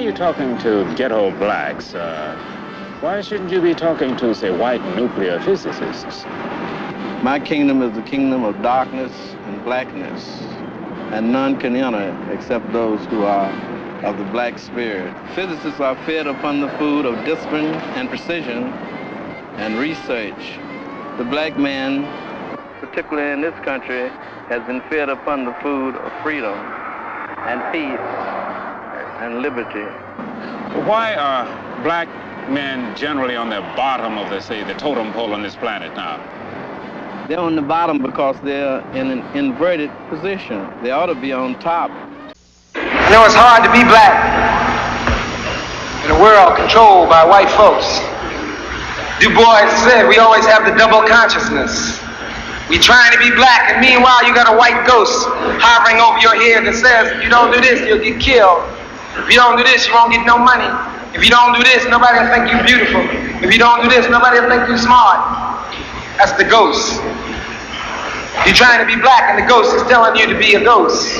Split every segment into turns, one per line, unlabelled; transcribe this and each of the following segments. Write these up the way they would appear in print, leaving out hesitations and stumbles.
you talking to ghetto blacks? Why shouldn't you be talking to, say, white nuclear physicists?
My kingdom is the kingdom of darkness and blackness, and none can enter except those who are of the black spirit. Physicists are fed upon the food of discipline and precision and research. The black man, particularly in this country, has been fed upon the food of freedom and peace and liberty.
Why are black men generally on the bottom of the totem pole on this planet now?
They're on the bottom because they're in an inverted position. They ought to be on top.
I know it's hard to be black in a world controlled by white folks. Du Bois said we always have the double consciousness. We trying to be black, and meanwhile you got a white ghost hovering over your head that says, if you don't do this, you'll get killed. If you don't do this, you won't get no money. If you don't do this, nobody will think you're beautiful. If you don't do this, nobody will think you're smart. That's the ghost. You're trying to be black, and the ghost is telling you to be a ghost.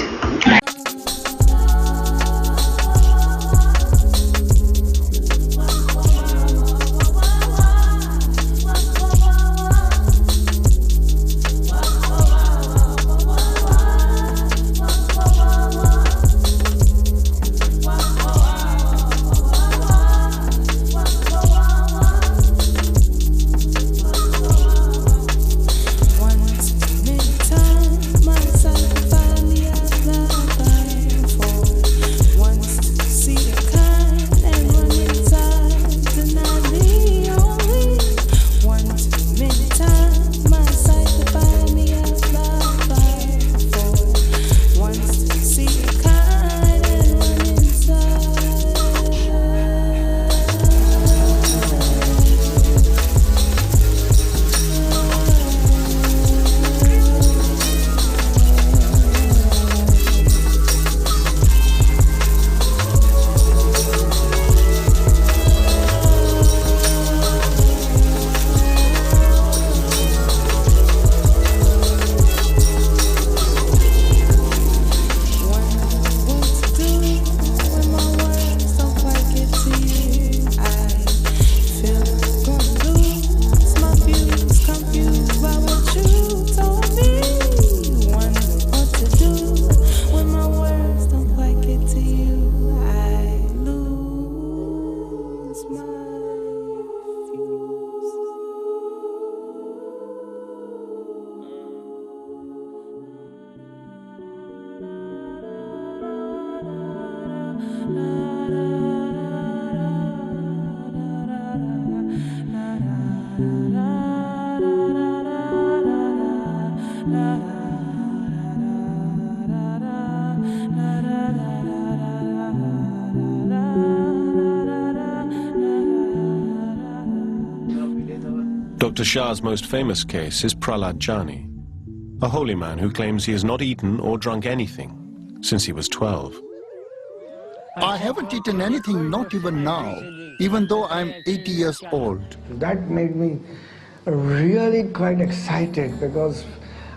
Dr. Shah's most famous case is Prahlad Jani, a holy man who claims he has not eaten or drunk anything since he was 12.
I haven't eaten anything, not even now, even though I'm 80 years old.
That made me really quite excited because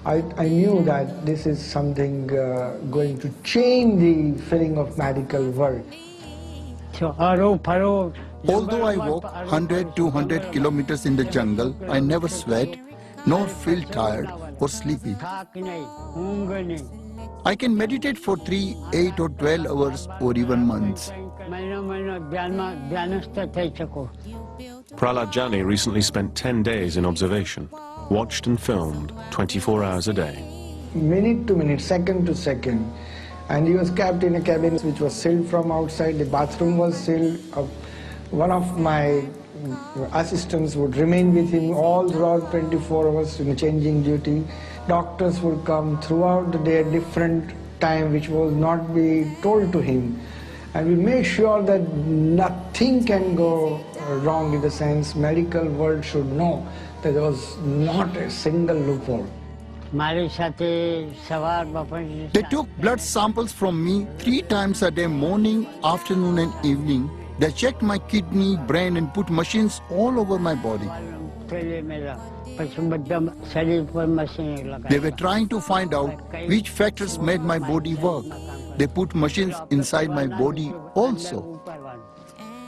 I knew that this is something going to change the feeling of medical world.
Although I walk 100-200 kilometers in the jungle, I never sweat, nor feel tired or sleepy. I can meditate for 3, 8 or 12 hours or even months.
Prahlad Jani recently spent 10 days in observation, watched and filmed 24 hours a day.
Minute to minute, second to second. And he was kept in a cabin which was sealed from outside. The bathroom was sealed. One of my assistants would remain with him all throughout 24 hours in changing duty. Doctors would come throughout the day at different time which will not be told to him. And we make sure that nothing can go wrong, in the sense medical world should know that there was not a single loophole.
They took blood samples from me 3 times a day, morning, afternoon and evening. They checked my kidney, brain and put machines all over my body. They were trying to find out which factors made my body work. They put machines inside my body also.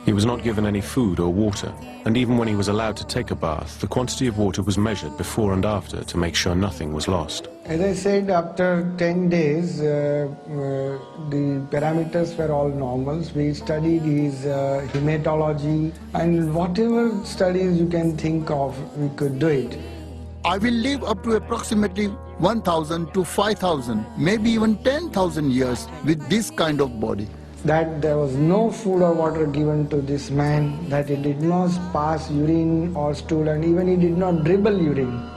He was not given any food or water, and even when he was allowed to take a bath, the quantity of water was measured before and after to make sure nothing was lost.
As I said, after 10 days, the parameters were all normals. We studied his hematology, and whatever studies you can think of, we could do it.
I will live up to approximately 1,000 to 5,000, maybe even 10,000 years with this kind of body.
That there was no food or water given to this man, that he did not pass urine or stool, and even he did not dribble urine.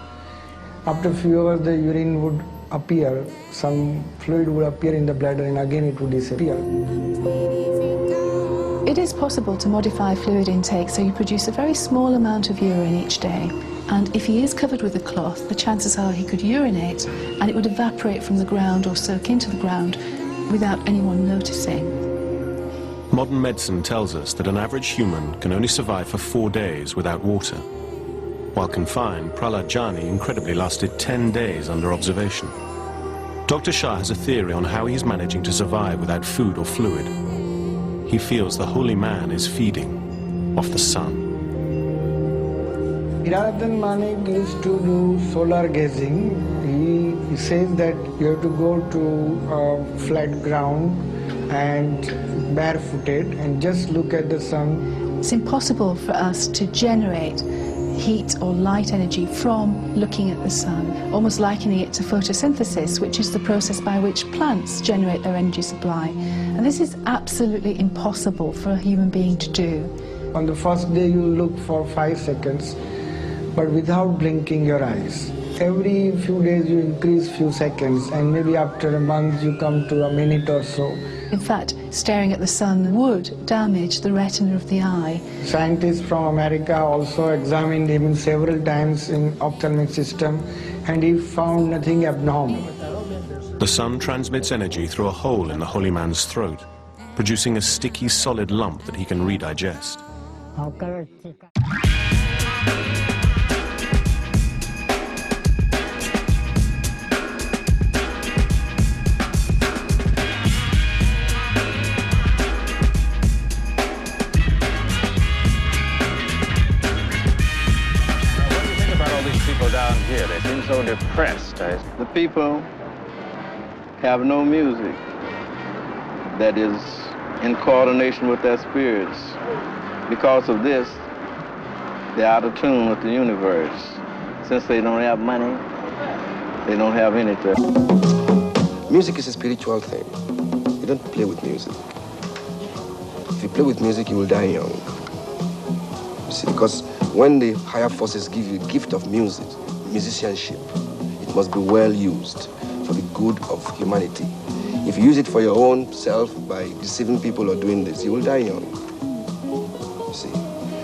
After a few hours the urine would appear, some fluid would appear in the bladder and again it would disappear.
It is possible to modify fluid intake so you produce a very small amount of urine each day. And if he is covered with a cloth, the chances are he could urinate and it would evaporate from the ground or soak into the ground without anyone noticing.
Modern medicine tells us that an average human can only survive for 4 days without water. While confined, Prahlad Jani incredibly lasted 10 days under observation. Dr. Shah has a theory on how he's managing to survive without food or fluid. He feels the holy man is feeding off the sun.
Iradaddin Manik used to do solar gazing. He says that you have to go to flat ground and barefooted and just look at the sun.
It's impossible for us to generate heat or light energy from looking at the sun, almost likening it to photosynthesis, which is the process by which plants generate their energy supply. And this is absolutely impossible for a human being to do.
On the first day you look for 5 seconds, but without blinking your eyes. Every few days you increase few seconds, and maybe after a month you come to a minute or so.
In fact, staring at the sun would damage the retina of the eye.
Scientists from America also examined him several times in ophthalmic system, and he found nothing abnormal.
The sun transmits energy through a hole in the holy man's throat, producing a sticky, solid lump that he can redigest.
Down here, they seem so depressed.
The people have no music that is in coordination with their spirits. Because of this, they're out of tune with the universe. Since they don't have money, they don't have anything.
Music is a spiritual thing. You don't play with music. If you play with music, you will die young. You see, because when the higher forces give you a gift of music, musicianship, it must be well used for the good of humanity. If you use it for your own self by deceiving people or doing this, you will die young. You see?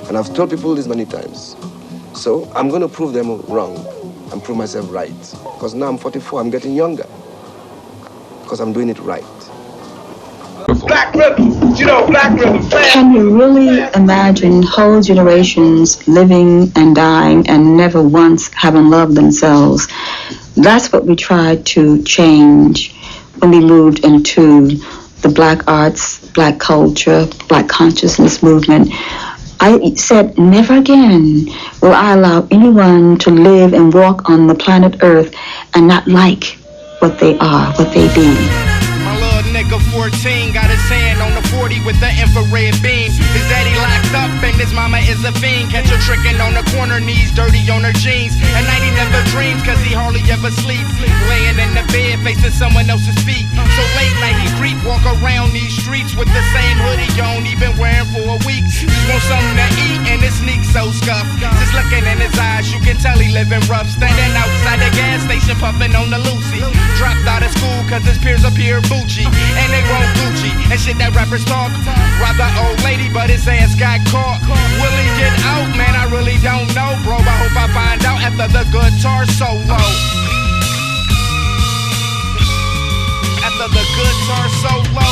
And I've told people this many times. So I'm going to prove them wrong and prove myself right. Because now I'm 44, I'm getting younger. Because I'm doing it right.
Black rhythm, you know, black rhythm.
Can you really imagine whole generations living and dying and never once having loved themselves? That's what we tried to change when we moved into the black arts, black culture, black consciousness movement. I said, never again will I allow anyone to live and walk on the planet Earth and not like what they are, what they be.
Nigga 14 got his hand on the 40 with the infrared beam. His daddy locked up and his mama is a fiend. Catch her tricking on the corner, knees dirty on her jeans. At night he never dreams cause he hardly ever sleeps. Laying in the bed facing someone else's feet. So late night he creep, walk around these streets with the same hoodie on he been wearing for a week. Just want something to eat and his sneaks so scuffed. Just looking in his eyes you can tell he living rough. Standing outside the gas station puffing on the Lucy. Dropped out of school cause his peers appear bougie. And they want Gucci and shit that rappers talk. Robbed the old lady, but his ass got caught. Will he get out? Man, I really don't know, bro. I hope I find out after the guitar solo. After the guitar solo.